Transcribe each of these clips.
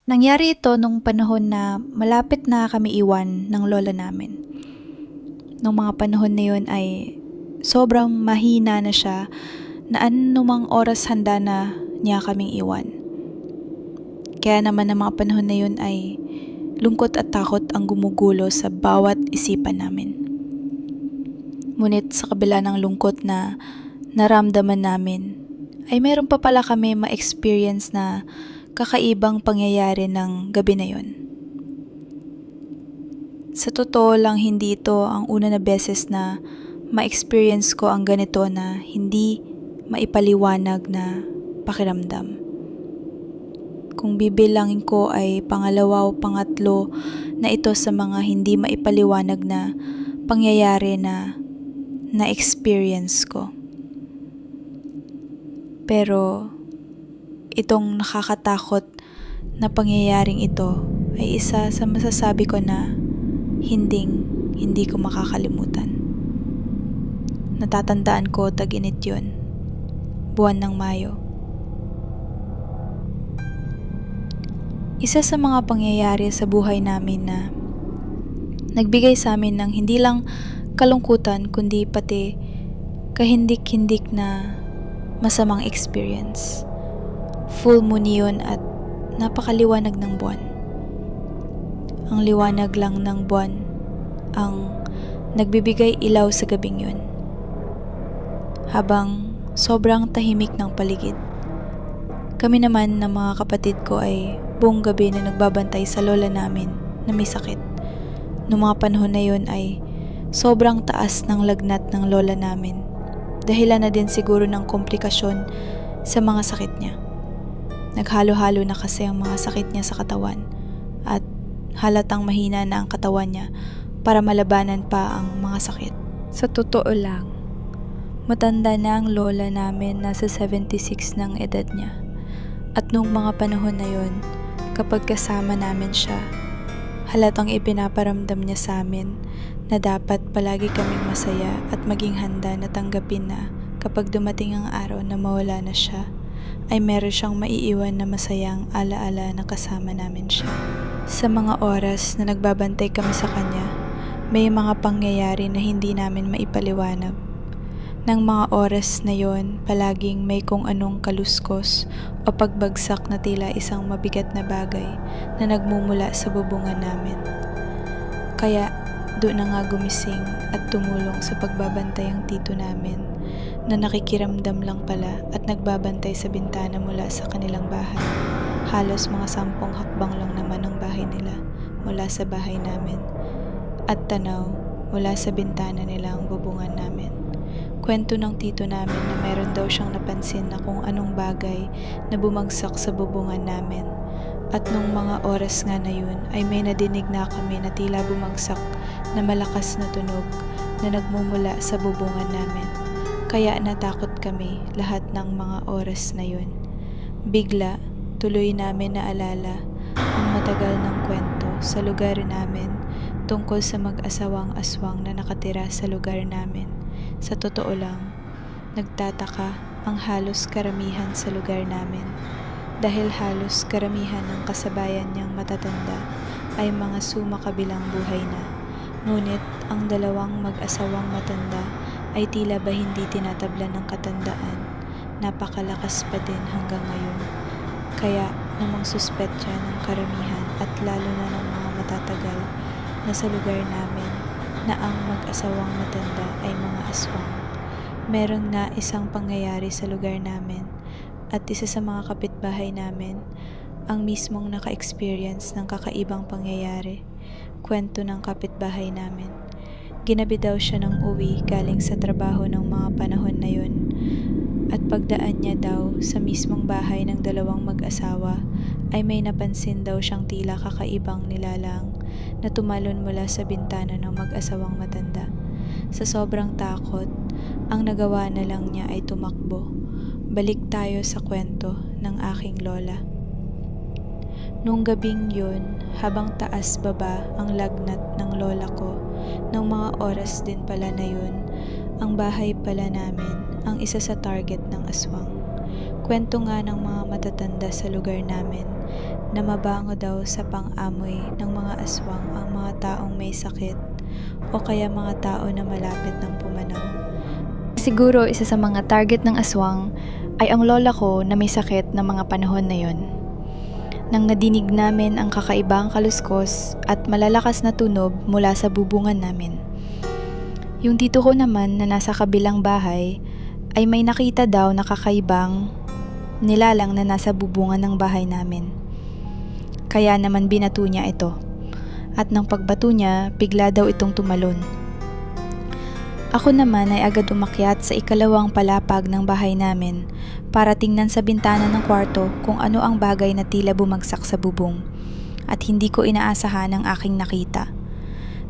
Nangyari ito nung panahon na malapit na kami iwan ng lola namin. Nung mga panahon na yun ay sobrang mahina na siya na anumang oras handa na niya kaming iwan. Kaya naman ng mga panahon na yun ay lungkot at takot ang gumugulo sa bawat isipan namin. Ngunit sa kabila ng lungkot na naramdaman namin, ay meron pa pala kami ma-experience na kakaibang pangyayari ng gabi na yon. Sa totoo lang, hindi ito ang una na beses na ma-experience ko ang ganito na hindi maipaliwanag na pakiramdam. Kung bibilangin ko ay pangalawa o pangatlo na ito sa mga hindi maipaliwanag na pangyayari na na-experience ko. Pero itong nakakatakot na pangyayaring ito ay isa sa masasabi ko na hindi ko makakalimutan. Natatandaan ko tag-init yun, buwan ng Mayo. Isa sa mga pangyayari sa buhay namin na nagbigay sa amin ng hindi lang kalungkutan kundi pati kahindik-hindik na masamang experience. Full moon yun at napakaliwanag ng buwan. Ang liwanag lang ng buwan ang nagbibigay ilaw sa gabing yun. Habang sobrang tahimik ng paligid. Kami naman ng mga kapatid ko ay buong gabi na nagbabantay sa lola namin na may sakit. Noong mga panahon na yun ay sobrang taas ng lagnat ng lola namin. Dahilan na din siguro ng komplikasyon sa mga sakit niya. Naghalo-halo na kasi ang mga sakit niya sa katawan at halatang mahina na ang katawan niya para malabanan pa ang mga sakit. Sa totoo lang, matanda na ang lola namin, nasa 76 ng edad niya. At nung mga panahon na yon, kapag kasama namin siya, halatang ipinaparamdam niya sa amin na dapat palagi kaming masaya at maging handa na tanggapin na kapag dumating ang araw na mawala na siya, ay meron siyang maiiwan na masayang alaala na kasama namin siya. Sa mga oras na nagbabantay kami sa kanya, may mga pangyayari na hindi namin maipaliwanag. Nang mga oras na yon, palaging may kung anong kaluskos o pagbagsak na tila isang mabigat na bagay na nagmumula sa bubungan namin. Kaya doon na nga gumising at tumulong sa pagbabantay ang tito namin na nakikiramdam lang pala at nagbabantay sa bintana mula sa kanilang bahay. Halos mga 10 hakbang lang naman ang bahay nila mula sa bahay namin at tanaw mula sa bintana nila ang bubungan namin. Kwento ng tito namin na meron daw siyang napansin na kung anong bagay na bumagsak sa bubungan namin. At nung mga oras nga na yun ay may nadinig na kami na tila bumagsak na malakas na tunog na nagmumula sa bubungan namin. Kaya natakot kami lahat ng mga oras na yun. Bigla, tuloy namin naalala ang matagal ng kwento sa lugar namin tungkol sa mag-asawang aswang na nakatira sa lugar namin. Sa totoo lang, nagtataka ang halos karamihan sa lugar namin dahil halos karamihan ng kasabayan niyang matatanda ay mga sumakabilang buhay na. Ngunit ang dalawang mag-asawang matanda ay tila ba hindi tinatablan ng katandaan. Napakalakas pa din hanggang ngayon. Kaya namang suspetya ng karamihan at lalo na ng mga matatagal na sa lugar namin na ang mag-asawang matanda ay mga aswang. Meron nga isang pangyayari sa lugar namin at isa sa mga kapitbahay namin ang mismong naka-experience ng kakaibang pangyayari. Kwento ng kapitbahay namin. Ginabi daw siya ng uwi galing sa trabaho ng mga panahon na yun at pagdaan niya daw sa mismong bahay ng dalawang mag-asawa ay may napansin daw siyang tila kakaibang nilalang na tumalon mula sa bintana ng mag-asawang matanda. Sa sobrang takot, ang nagawa na lang niya ay tumakbo. Balik tayo sa kwento ng aking lola. Nung gabing yun, habang taas baba ang lagnat ng lola ko, ng mga oras din pala na yun, ang bahay pala namin ang isa sa target ng aswang. Kwento nga ng mga matatanda sa lugar namin, na mabango daw sa pang-amoy ng mga aswang ang mga taong may sakit o kaya mga tao na malapit ng pumanaw. Siguro isa sa mga target ng aswang ay ang lola ko na may sakit ng mga panahon na yon. Nang nadinig namin ang kakaibang kaluskos at malalakas na tunog mula sa bubungan namin. Yung tito ko naman na nasa kabilang bahay ay may nakita daw na kakaibang nilalang na nasa bubungan ng bahay namin. Kaya naman binato niya ito. At nang pagbato niya, bigla daw itong tumalon. Ako naman ay agad umakyat sa ikalawang palapag ng bahay namin para tingnan sa bintana ng kwarto kung ano ang bagay na tila bumagsak sa bubong. At hindi ko inaasahan ang aking nakita.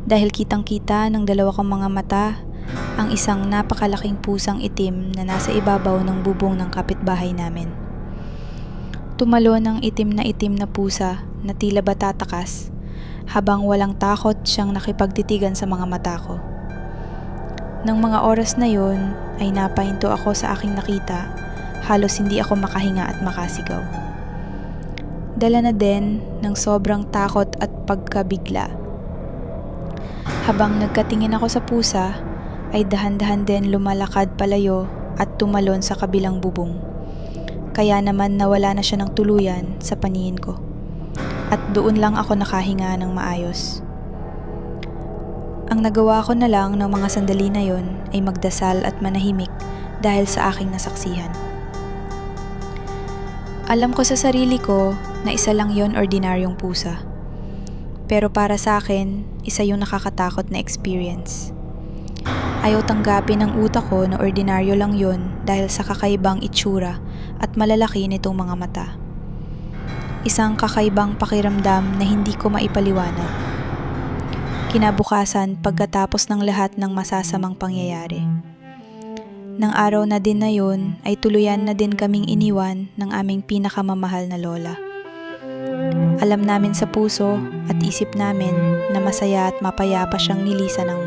Dahil kitang-kita ng dalawa kong mga mata ang isang napakalaking pusang itim na nasa ibabaw ng bubong ng kapitbahay namin. Tumalon ang itim na pusa na tila ba tatakas habang walang takot siyang nakipagtitigan sa mga mata ko. Nang mga oras na yon ay napahinto ako sa aking nakita, halos hindi ako makahinga at makasigaw. Dala na din ng sobrang takot at pagkabigla. Habang nagkatingin ako sa pusa, ay dahan-dahan din lumalakad palayo at tumalon sa kabilang bubong. Kaya naman nawala na siya ng tuluyan sa paningin ko. At doon lang ako nakahinga ng maayos. Ang nagawa ko na lang ng mga sandali na yon ay magdasal at manahimik dahil sa aking nasaksihan. Alam ko sa sarili ko na isa lang yon ordinaryong pusa. Pero para sa akin, isa yung nakakatakot na experience. Ayaw tanggapin ng utak ko na ordinaryo lang yon dahil sa kakaibang itsura at malalaki nitong mga mata. Isang kakaibang pakiramdam na hindi ko maipaliwanag. Kinabukasan pagkatapos ng lahat ng masasamang pangyayari. Nang araw na din na yun ay tuluyan na din kaming iniwan ng aming pinakamamahal na lola. Alam namin sa puso at isip namin na masaya at mapayapa siyang nilisan ng